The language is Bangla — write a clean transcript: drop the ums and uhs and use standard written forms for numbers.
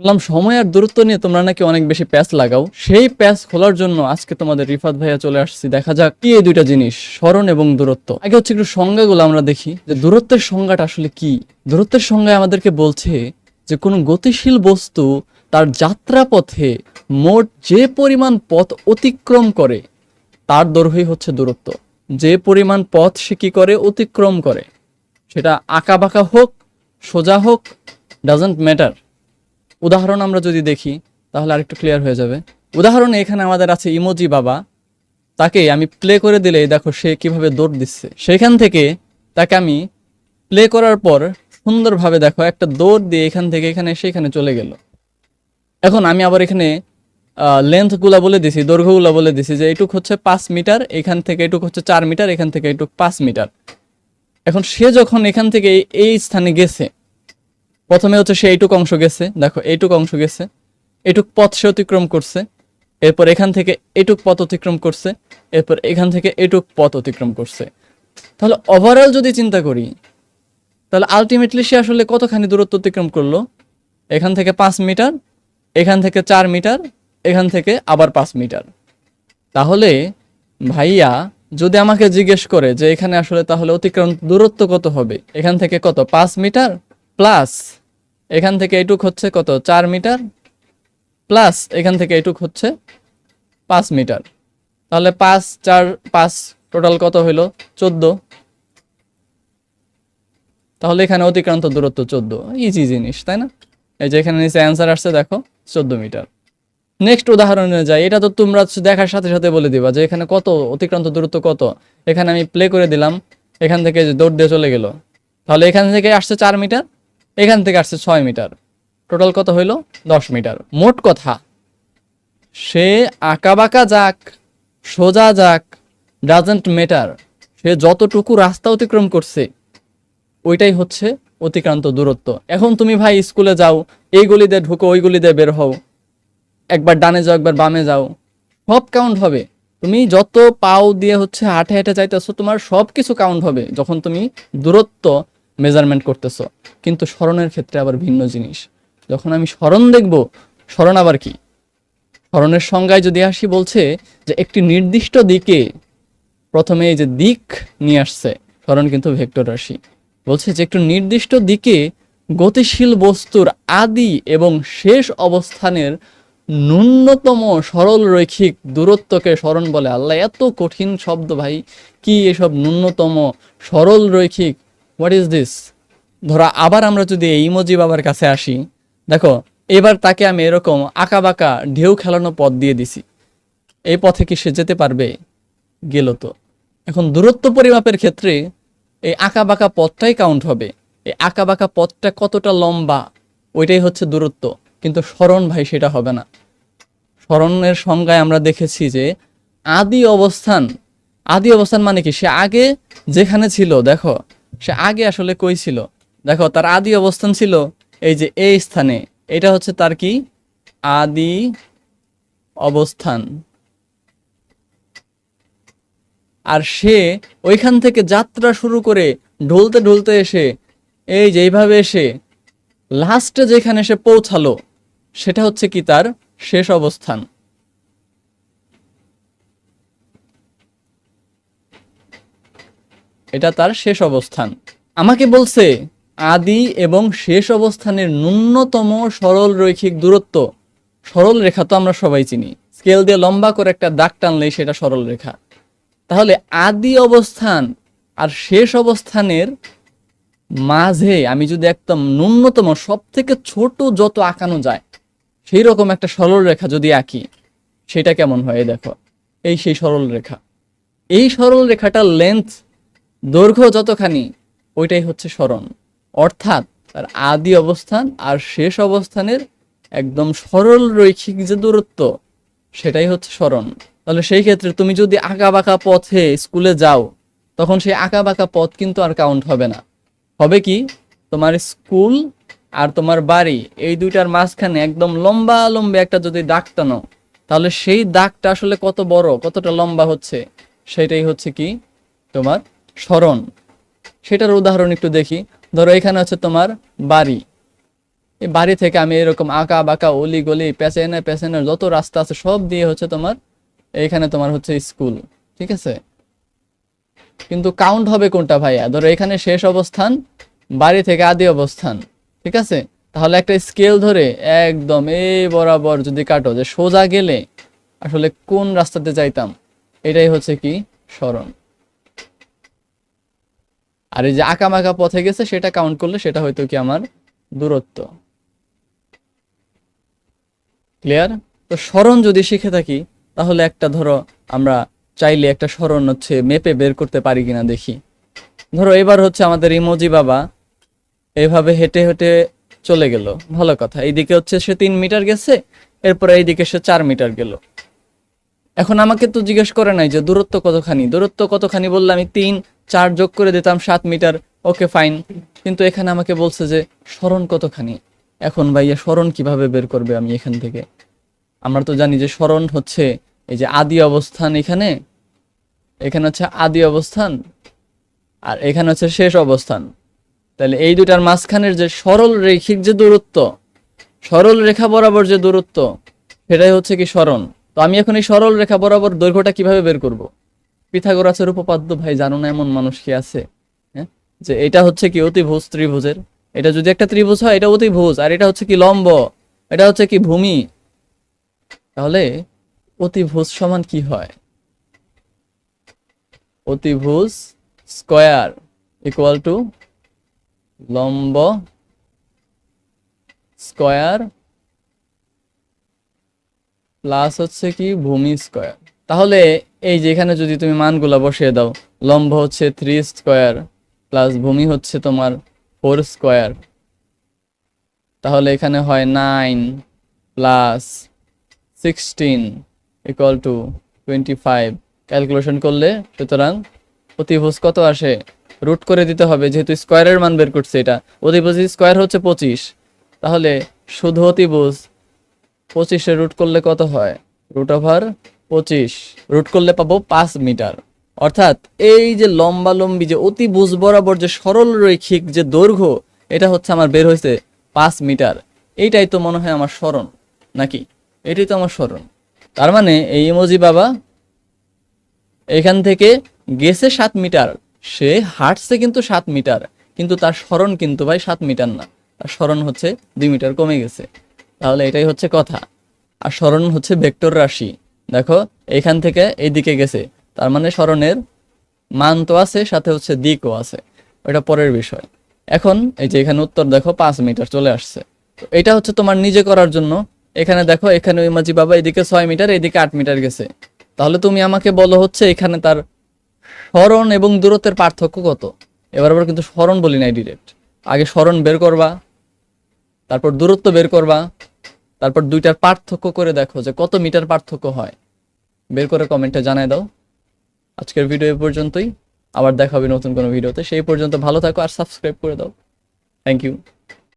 বললাম সময় আর দূরত্ব নিয়ে তোমরা নাকি অনেক বেশি প্যাচ লাগাও। সেই প্যাচ খোলার জন্য আজকে তোমাদের রিফাত ভাইয়া চলে আসছি। দেখা যাক কি এই দুইটা জিনিস, স্মরণ এবং দূরত্ব। আগে হচ্ছে একটু সংজ্ঞাগুলো আমরা দেখি যে দূরত্বের সংজ্ঞাটা আসলে কি। দূরত্বের সংজ্ঞায় আমাদেরকে বলছে যে কোনো গতিশীল বস্তু তার যাত্রাপথে মোট যে পরিমাণ পথ অতিক্রম করে তার দৈর্ঘ্যই হচ্ছে দূরত্ব। যে পরিমাণ পথ সে কি করে, অতিক্রম করে, সেটা আঁকা বাঁকা হোক সোজা হোক, ডাজন্ট ম্যাটার। উদাহরণ আমরা যদি দেখি তাহলে আরেকটু ক্লিয়ার হয়ে যাবে। উদাহরণে এখানে আমাদের আছে ইমোজি বাবা। তাকে আমি প্লে করে দিলে দেখো সে কিভাবে দৌড় দিচ্ছে। সেখান থেকে তাকে আমি প্লে করার পর সুন্দরভাবে দেখো একটা দৌড় দিয়ে এখান থেকে এখানে এসে এখানে চলে গেল। এখন আমি আবার এখানে লেন্থগুলা বলে দিছি, দৈর্ঘ্যগুলা বলে দিছি যে এইটুক হচ্ছে 5 মিটার, এখান থেকে এইটুক হচ্ছে 4 মিটার, এখান থেকে এইটুক 5 মিটার। এখন সে যখন এখান থেকে এই স্থানে গেছে, প্রথমে হচ্ছে সে এইটুক অংশ গেছে, দেখো এইটুক অংশ গেছে, এইটুক পথ সে অতিক্রম করছে, এরপর এখান থেকে এইটুক পথ অতিক্রম করছে, এরপর এখান থেকে এইটুক পথ অতিক্রম করছে। তাহলে ওভারঅল যদি চিন্তা করি তাহলে আলটিমেটলি সে আসলে কতখানি দূরত্ব অতিক্রম করলো। এখান থেকে 5 মিটার, এখান থেকে 4 মিটার, এখান থেকে আবার 5 মিটার। তাহলে ভাইয়া যদি আমাকে জিজ্ঞেস করে যে এখানে আসলে তাহলে অতিক্রম দূরত্ব কত হবে, এখান থেকে কত 5 মিটার প্লাস এখান থেকে এইটুক হচ্ছে কত 4 মিটার প্লাস এখান থেকে এইটুক হচ্ছে 5 মিটার, তাহলে 5 4 5 টোটাল কত হইলো 14। তাহলে এখানে অতিক্রান্ত দূরত্ব 14। ইজি জিনিস তাই না? এই যে এখানে নিচে অ্যান্সার আসছে দেখো 14 মিটার। নেক্সট উদাহরণে যাই। এটা তো তোমরা দেখার সাথে সাথে বলে দিবা যে এখানে কত অতিক্রান্ত দূরত্ব কত। এখানে আমি প্লে করে দিলাম, এখান থেকে যে দৌড় দিয়ে চলে গেল, তাহলে এখান থেকে আসছে 4 মিটার, এখান থেকে আসছে 6 মিটার, টোটাল কত হইলো 10 মিটার। মোট কথা সে আঁকা বাঁকা যাক সোজা যাক ডাজন্ট ম্যাটার, সে যতটুকু রাস্তা অতিক্রম করছে ওইটাই হচ্ছে অতিক্রান্ত দূরত্ব। এখন তুমি ভাই স্কুলে যাও, এই গলি দিয়ে ঢুকো ওই গলি দিয়ে বের হও, একবার ডানে যাও একবার বামে যাও, সব কাউন্ট হবে। তুমি যত পাও দিয়ে হচ্ছে হাঁটে হেঁটে যাইতেছো তোমার সব কিছু কাউন্ট হবে যখন তুমি দূরত্ব মেজারমেন্ট করতেছো। কিন্তু স্মরণের ক্ষেত্রে আবার ভিন্ন জিনিস। যখন আমি স্মরণ দেখব, স্মরণ আবার কি? স্মরণের সংজ্ঞায় যদি আসি বলছে যে একটি নির্দিষ্ট দিকে, প্রথমে এই যে দিক নিয়ে আসছে, স্মরণ কিন্তু ভেক্টর রাশি, বলছে যে একটু নির্দিষ্ট দিকে গতিশীল বস্তুর আদি এবং শেষ অবস্থানের ন্যূনতম সরল রৈখিক দূরত্বকে স্মরণ বলে। আল্লাহ, এত কঠিন শব্দ ভাই! কি এসব ন্যূনতম সরল রৈখিক, হোয়াট ইজ দিস? ধরো আবার আমরা যদি এই ইমোজি বাবার কাছে আসি, দেখো এবার তাকে আমি এরকম আঁকা বাঁকা ঢেউ খেলানো পথ দিয়ে দিছি, এই পথে কি সে যেতে পারবে? গেল তো। এখন দূরত্ব পরিমাপের ক্ষেত্রে এই আঁকা বাঁকা পথটাই কাউন্ট হবে। এই আঁকা বাঁকা পথটা কতটা লম্বা ওইটাই হচ্ছে দূরত্ব। কিন্তু স্মরণ ভাই সেটা হবে না। স্মরণের সংজ্ঞায় আমরা দেখেছি যে আদি অবস্থান। আদি অবস্থান মানে কি? সে আগে যেখানে ছিল, দেখো সে আগে আসলে কই ছিল, দেখো তার আদি অবস্থান ছিল এই যে এই স্থানে। এটা হচ্ছে তার কি আদি অবস্থান। আর সে ওইখান থেকে যাত্রা শুরু করে ঢুলতে ঢুলতে এসে এই যে এইভাবে এসে লাস্টে যেখানে সে পৌঁছালো সেটা হচ্ছে কি তার শেষ অবস্থান। এটা তার শেষ অবস্থান। আমাকে বলছে আদি এবং শেষ অবস্থানের ন্যূনতম সরল রৈখিক দূরত্ব। সরল রেখা তো আমরা সবাই চিনি, স্কেল দিয়ে লম্বা করে একটা দাগ টানলেই সেটা সরল রেখা। তাহলে আদি অবস্থান আর শেষ অবস্থানের মাঝে আমি যদি একদম ন্যূনতম সব থেকে ছোট যত আঁকানো যায় সেই রকম একটা সরল রেখা যদি আঁকি, সেটা কেমন হয়? দেখো এই সেই সরল রেখা। এই সরল রেখাটার লেন্থ দৈর্ঘ্য যতখানি ওইটাই হচ্ছে স্মরণ। অর্থাৎ তার আদি অবস্থান আর শেষ অবস্থানের একদম সরল রৈখিক যে দূরত্ব সেটাই হচ্ছে স্মরণ। তাহলে সেই ক্ষেত্রে তুমি যদি আঁকা বাঁকা পথে স্কুলে যাও তখন সেই আঁকা বাঁকা পথ কিন্তু আর কাউন্ট হবে না। হবে কি, তোমার স্কুল আর তোমার বাড়ি এই দুইটার মাঝখানে একদম লম্বা লম্বা একটা যদি দাগ টানো, তাহলে সেই দাগটা আসলে কত বড় কতটা লম্বা হচ্ছে সেটাই হচ্ছে কি তোমার স্মরণ। সেটার উদাহরণ একটু দেখি। ধরো এখানে হচ্ছে তোমার বাড়ি, এই বাড়ি থেকে আমি এরকম আঁকা বাঁকা অলি গলি পেছনের যত রাস্তা আছে সব দিয়ে হচ্ছে তোমার এইখানে তোমার হচ্ছে স্কুল, ঠিক আছে? কিন্তু কাউন্ট হবে কোনটা ভাইয়া? ধরো এখানে শেষ অবস্থান, বাড়ি থেকে আদি অবস্থান, ঠিক আছে? তাহলে একটা স্কেল ধরে একদম এই বরাবর যদি কাটো, যে সোজা গেলে আসলে কোন রাস্তাতে যাইতাম, এটাই হচ্ছে কি সরণ। আর এই যে আঁকামাকা পথে গেছে সেটা কাউন্ট করলে সেটা হয়তো কি আমার দূরত্ব। ক্লিয়ার? তো সরণ যদি শিখে থাকি তাহলে একটা ধরো আমরা চাইলে একটা সরণ হচ্ছে মেপে বের করতে পারি কিনা দেখি। ধরো এবার হচ্ছে আমাদের ইমোজি বাবা এভাবে হেঁটে হেঁটে চলে গেল, ভালো কথা। এইদিকে হচ্ছে সে 3 মিটার গেছে, এরপরে এইদিকে সে 4 মিটার গেল। এখন আমাকে তো জিজ্ঞেস করে নাই যে দূরত্ব কতখানি, দূরত্ব কতখানি বললে আমি 3 4 যোগ করে দিতাম 7 মিটার, ওকে ফাইন। কিন্তু এখানে আমাকে বলছে যে সরণ কতখানি। এখন ভাইয়া সরণ কিভাবে বের করবে আমি এখান থেকে? আমরা তো জানি যে সরণ হচ্ছে এই যে আদি অবস্থান, এখানে এখানে হচ্ছে আদি অবস্থান আর এখানে হচ্ছে শেষ অবস্থান। তাহলে এই দুটার মাঝখানের যে সরল রেখিক যে দূরত্ব, সরল রেখা বরাবর যে দূরত্ব, সেটাই হচ্ছে কি সরণ। তো আমি এখন এই সরল রেখা বরাবর দৈর্ঘ্যটা কিভাবে বের করব? পিথাগোরাসের উপপাদ্য ভাই জানো না এমন মানুষ কি আছে? হ্যাঁ, যে এটা হচ্ছে কি অতিভুজ ত্রিভুজের, এটা যদি একটা ত্রিভুজ হয় এটা অতিভুজ, আর এটা হচ্ছে কি লম্ব, এটা হচ্ছে কি ভূমি। তাহলে অতিভুজ সমান কি হয়? অতিভুজ স্কয়ার ইকুয়াল টু লম্ব স্কয়ার প্লাস হচ্ছে কি ভূমি স্কয়ার। তাহলে এই যে এখানে যদি তুমি মানগুলা বসিয়ে দাও, লম্ব হচ্ছে 3 স্কয়ার প্লাস ভূমি হচ্ছে তোমার 4 স্কয়ার, তাহলে এখানে হয় 9 প্লাস 16 ইকুয়াল টু 25। ক্যালকুলেশন করলে সুতরাং অতিভুজ কত আসে? রুট করে দিতে হবে, যেহেতু স্কয়ারের মান বের করছে এটা। অতিভুজ স্কয়ার হচ্ছে 25, তাহলে শুধু অতিভুজ 25-এ রুট করলে কত হয়? রুট ওভার 25 রুট করলে পাবো 5 মিটার। অর্থাৎ এই যে লম্বালম্বি যে অতিভুজ বরাবর যে সরল রৈখিক যে দৈর্ঘ্য, এটা হচ্ছে আমার বের হয়েছে 5 মিটার। এইটাই তো মনে হয় আমার সরণ, নাকি? এটাই তো আমার সরণ। তার মানে এই ইমোজি বাবা এখান থেকে গেছে 7 মিটার, সে হাঁটছে কিন্তু 7 মিটার, কিন্তু তার সরণ কিন্তু ভাই 7 মিটার না, তার সরণ হচ্ছে 2 মিটার কমে গেছে। তাহলে এটাই হচ্ছে কথা। আর সরণ হচ্ছে ভেক্টর রাশি। দেখো এখান থেকে এইদিকে গেছে, তার মানে সরণের মান তো আছে, সাথে হচ্ছে দিকও আছে, ওটা পরের বিষয়। এখন এই যে এখানে উত্তর দেখো 5 মিটার চলে আসছে। তো এটা হচ্ছে তোমার নিজে করার জন্য। এখানে দেখো এখানে ইমাজি বাবা এদিকে 6 মিটার এদিকে 8 মিটার গেছে। তাহলে তুমি আমাকে বলো হচ্ছে এখানে তার সরণ এবং দূরত্বের পার্থক্য কত? এবার আবার কিন্তু সরণ বলি নাই ডিরেক্ট, আগে সরণ বের করবা, তারপর দূরত্ব বের করবা, তারপর দুইটার পার্থক্য করে দেখো যে কত মিটার পার্থক্য হয়। বের করে কমেন্টে জানায় দাও। আজকের ভিডিও এ পর্যন্তই, আবার দেখা হবে নতুন কোনো ভিডিওতে। সেই পর্যন্ত ভালো থাকো আর সাবস্ক্রাইব করে দাও। Thank you.